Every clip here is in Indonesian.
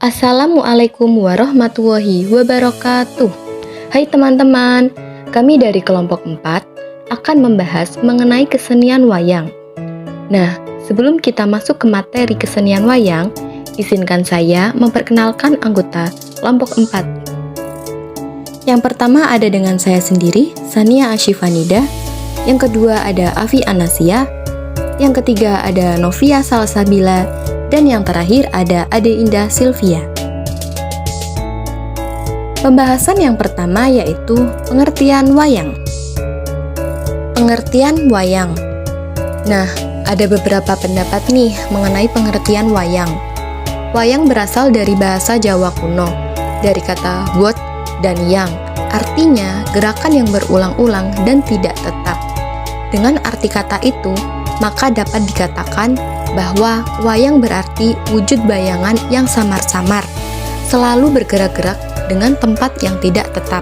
Assalamualaikum warahmatullahi wabarakatuh. Hai teman-teman, kami dari kelompok 4 akan membahas mengenai kesenian wayang. Nah, sebelum kita masuk ke materi kesenian wayang, izinkan saya memperkenalkan anggota kelompok 4. Yang pertama ada dengan saya sendiri, Sania Ashifanida. Yang kedua ada Afi Anasia. Yang ketiga ada Novia Salsabila. Dan yang terakhir ada Ade Indah Sylvia. Pembahasan yang pertama yaitu pengertian wayang. Pengertian wayang. Nah, ada beberapa pendapat nih mengenai pengertian wayang. Wayang berasal dari bahasa Jawa kuno, dari kata wot dan yang, artinya gerakan yang berulang-ulang dan tidak tetap. Dengan arti kata itu, maka dapat dikatakan bahwa wayang berarti wujud bayangan yang samar-samar, selalu bergerak-gerak dengan tempat yang tidak tetap.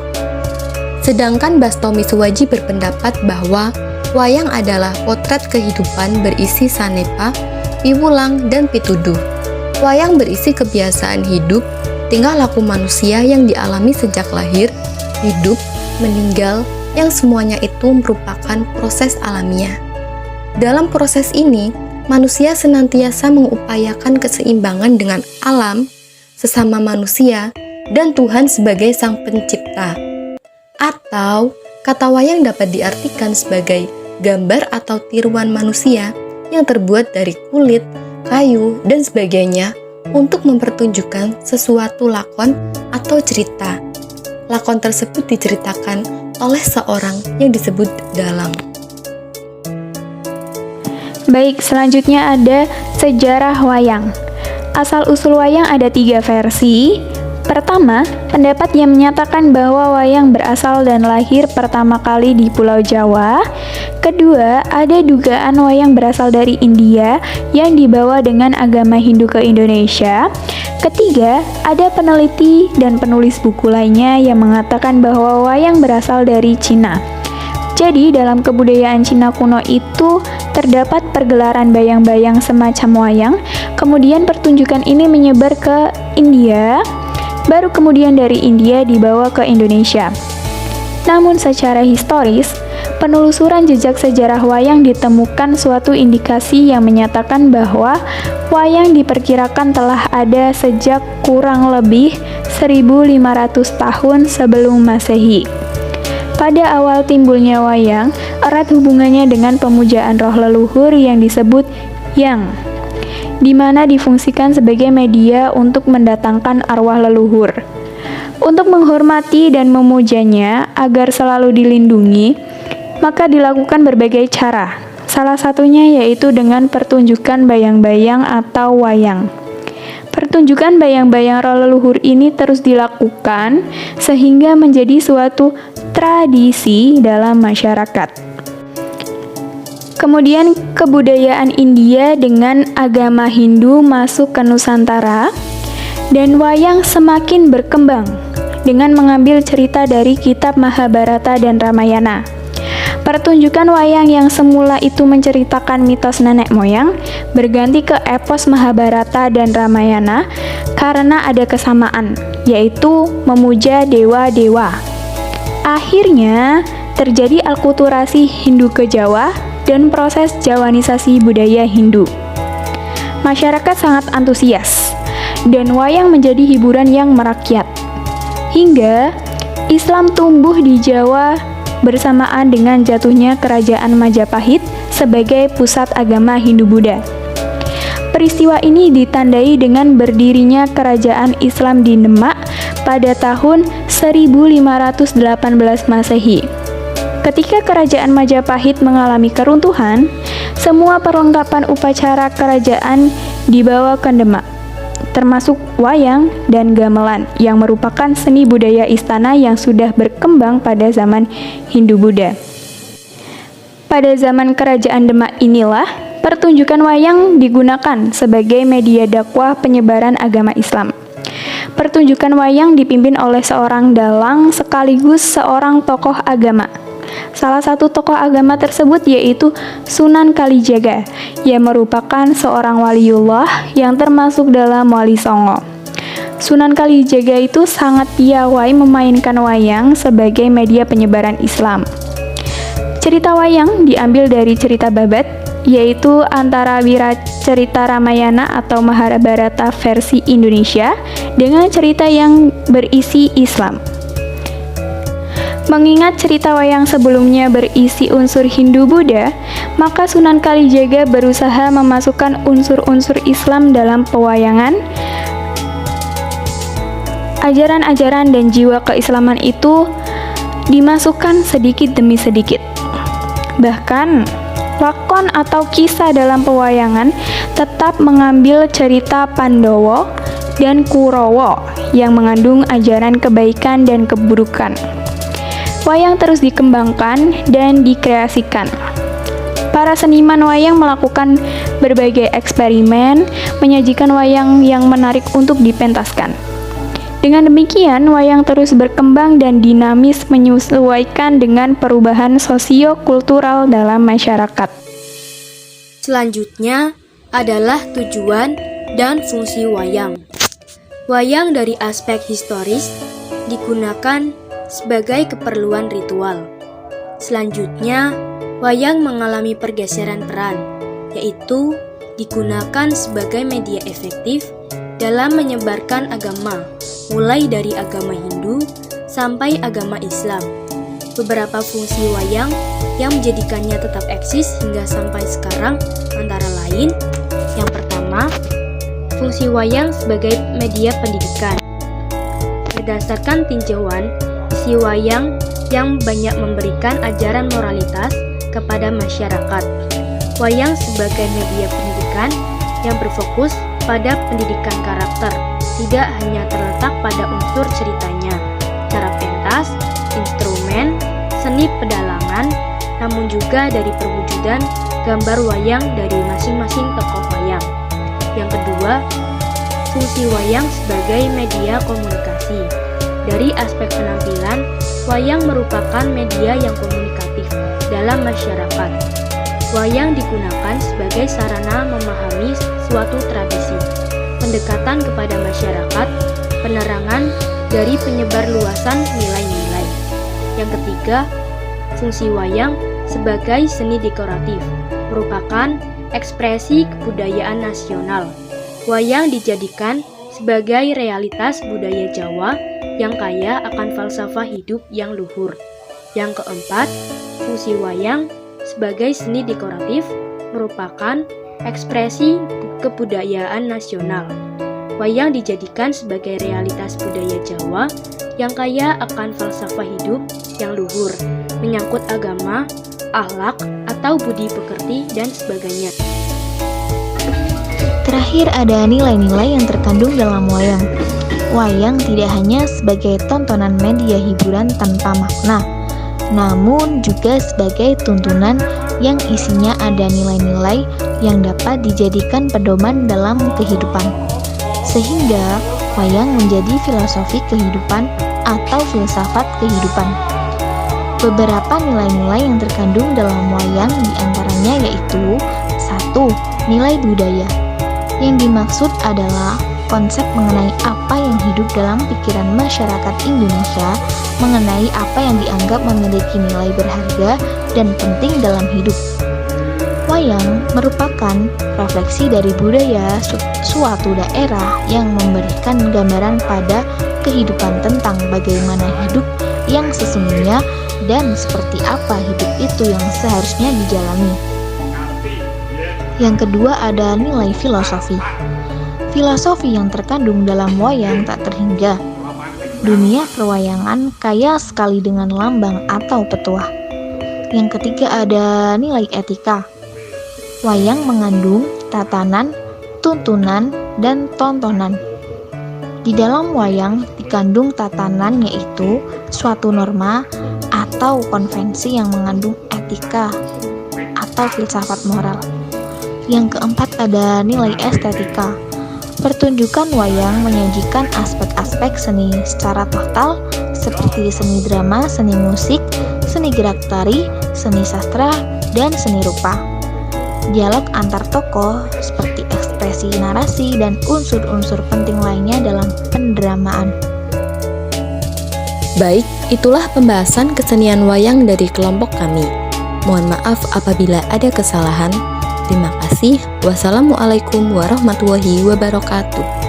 Sedangkan Bastomi Suwaji berpendapat bahwa wayang adalah potret kehidupan berisi sanepa, piwulang, dan pituduh. Wayang berisi kebiasaan hidup, tingkah laku manusia yang dialami sejak lahir, hidup, meninggal, yang semuanya itu merupakan proses alamiah. Dalam proses ini, manusia senantiasa mengupayakan keseimbangan dengan alam, sesama manusia, dan Tuhan sebagai Sang Pencipta. Atau, kata wayang dapat diartikan sebagai gambar atau tiruan manusia yang terbuat dari kulit, kayu, dan sebagainya untuk mempertunjukkan sesuatu lakon atau cerita. Lakon tersebut diceritakan oleh seorang yang disebut dalang. Baik, selanjutnya ada sejarah wayang. Asal-usul wayang ada 3 versi. Pertama, pendapat yang menyatakan bahwa wayang berasal dan lahir pertama kali di Pulau Jawa. Kedua, ada dugaan wayang berasal dari India yang dibawa dengan agama Hindu ke Indonesia. Ketiga, ada peneliti dan penulis buku lainnya yang mengatakan bahwa wayang berasal dari Cina. Jadi, dalam kebudayaan Cina kuno itu terdapat pergelaran bayang-bayang semacam wayang, kemudian pertunjukan ini menyebar ke India, baru kemudian dari India dibawa ke Indonesia. Namun secara historis, penelusuran jejak sejarah wayang ditemukan suatu indikasi yang menyatakan bahwa wayang diperkirakan telah ada sejak kurang lebih 1500 tahun sebelum Masehi. Pada awal timbulnya wayang, erat hubungannya dengan pemujaan roh leluhur yang disebut yang, di mana difungsikan sebagai media untuk mendatangkan arwah leluhur. Untuk menghormati dan memujanya agar selalu dilindungi, maka dilakukan berbagai cara. Salah satunya yaitu dengan pertunjukan bayang-bayang atau wayang. Pertunjukan bayang-bayang roh leluhur ini terus dilakukan sehingga menjadi suatu tradisi dalam masyarakat. Kemudian kebudayaan India dengan agama Hindu masuk ke Nusantara dan wayang semakin berkembang dengan mengambil cerita dari kitab Mahabharata dan Ramayana. Pertunjukan wayang yang semula itu menceritakan mitos nenek moyang berganti ke epos Mahabharata dan Ramayana karena ada kesamaan, yaitu memuja dewa-dewa. Akhirnya, terjadi alkulturasi Hindu ke Jawa dan proses Jawanisasi budaya Hindu. Masyarakat sangat antusias, dan wayang menjadi hiburan yang merakyat. Hingga Islam tumbuh di Jawa bersamaan dengan jatuhnya Kerajaan Majapahit sebagai pusat agama Hindu-Buddha. Peristiwa ini ditandai dengan berdirinya Kerajaan Islam di Demak pada tahun 1518 Masehi. Ketika Kerajaan Majapahit mengalami keruntuhan, semua perlengkapan upacara kerajaan dibawa ke Demak, termasuk wayang dan gamelan yang merupakan seni budaya istana yang sudah berkembang pada zaman Hindu-Buddha. Pada zaman Kerajaan Demak inilah pertunjukan wayang digunakan sebagai media dakwah penyebaran agama Islam. Pertunjukan wayang dipimpin oleh seorang dalang sekaligus seorang tokoh agama. Salah satu tokoh agama tersebut yaitu Sunan Kalijaga, yang merupakan seorang waliullah yang termasuk dalam Wali Songo. Sunan Kalijaga itu sangat piawai memainkan wayang sebagai media penyebaran Islam. Cerita wayang diambil dari cerita Babat, yaitu antara Wiracarita Ramayana atau Mahabharata versi Indonesia dengan cerita yang berisi Islam. Mengingat cerita wayang sebelumnya berisi unsur Hindu-Buddha, maka Sunan Kalijaga berusaha memasukkan unsur-unsur Islam dalam pewayangan. Ajaran-ajaran dan jiwa keislaman itu dimasukkan sedikit demi sedikit. Bahkan, lakon atau kisah dalam pewayangan tetap mengambil cerita Pandowo dan Kurowo yang mengandung ajaran kebaikan dan keburukan. Wayang terus dikembangkan dan dikreasikan. Para seniman wayang melakukan berbagai eksperimen, menyajikan wayang yang menarik untuk dipentaskan. Dengan demikian, wayang terus berkembang dan dinamis menyesuaikan dengan perubahan sosio-kultural dalam masyarakat. Selanjutnya adalah tujuan dan fungsi wayang. Wayang dari aspek historis digunakan sebagai keperluan ritual. Selanjutnya, wayang mengalami pergeseran peran, yaitu digunakan sebagai media efektif dalam menyebarkan agama, mulai dari agama Hindu sampai agama Islam. Beberapa fungsi wayang yang menjadikannya tetap eksis hingga sampai sekarang antara lain: yang pertama, fungsi wayang sebagai media pendidikan. Berdasarkan tinjauan, isi wayang yang banyak memberikan ajaran moralitas kepada masyarakat. Wayang sebagai media pendidikan yang berfokus pada pendidikan karakter, tidak hanya terletak pada unsur ceritanya, cara pentas, instrumen, seni pedalangan, namun juga dari perwujudan gambar wayang dari masing-masing tokoh wayang. Yang kedua, fungsi wayang sebagai media komunikasi. Dari aspek penampilan, wayang merupakan media yang komunikatif dalam masyarakat. Wayang digunakan sebagai sarana memahami suatu tradisi, pendekatan kepada masyarakat, penerangan dari penyebar luasan nilai-nilai. Yang ketiga, fungsi wayang sebagai seni dekoratif, merupakan ekspresi kebudayaan nasional. Wayang dijadikan sebagai realitas budaya Jawa yang kaya akan falsafah hidup yang luhur. Yang keempat, fungsi wayang sebagai seni dekoratif merupakan ekspresi kebudayaan nasional. Wayang dijadikan sebagai realitas budaya Jawa yang kaya akan falsafah hidup yang luhur, menyangkut agama, akhlak, atau budi pekerti, dan sebagainya. Terakhir ada nilai-nilai yang terkandung dalam wayang. Wayang tidak hanya sebagai tontonan media hiburan tanpa makna, namun juga sebagai tuntunan yang isinya ada nilai-nilai yang dapat dijadikan pedoman dalam kehidupan. Sehingga wayang menjadi filosofi kehidupan atau filsafat kehidupan. Beberapa nilai-nilai yang terkandung dalam wayang diantaranya yaitu 1. Nilai budaya. Yang dimaksud adalah konsep mengenai apa yang hidup dalam pikiran masyarakat Indonesia, mengenai apa yang dianggap memiliki nilai berharga dan penting dalam hidup. Wayang merupakan refleksi dari budaya suatu daerah yang memberikan gambaran pada kehidupan tentang bagaimana hidup yang sesungguhnya dan seperti apa hidup itu yang seharusnya dijalani. Yang kedua ada nilai filosofi. Filosofi yang terkandung dalam wayang tak terhingga. Dunia perwayangan kaya sekali dengan lambang atau petuah. Yang ketiga ada nilai etika. Wayang mengandung tatanan, tuntunan, dan tontonan. Di dalam wayang dikandung tatanan yaitu suatu norma atau konvensi yang mengandung etika atau filsafat moral. Yang keempat ada nilai estetika. Pertunjukan wayang menyajikan aspek-aspek seni secara total seperti seni drama, seni musik, seni gerak tari, seni sastra, dan seni rupa. Dialog antar tokoh seperti ekspresi narasi dan unsur-unsur penting lainnya dalam pendramaan. Baik, itulah pembahasan kesenian wayang dari kelompok kami. Mohon maaf apabila ada kesalahan. Terima kasih. Wassalamualaikum warahmatullahi wabarakatuh.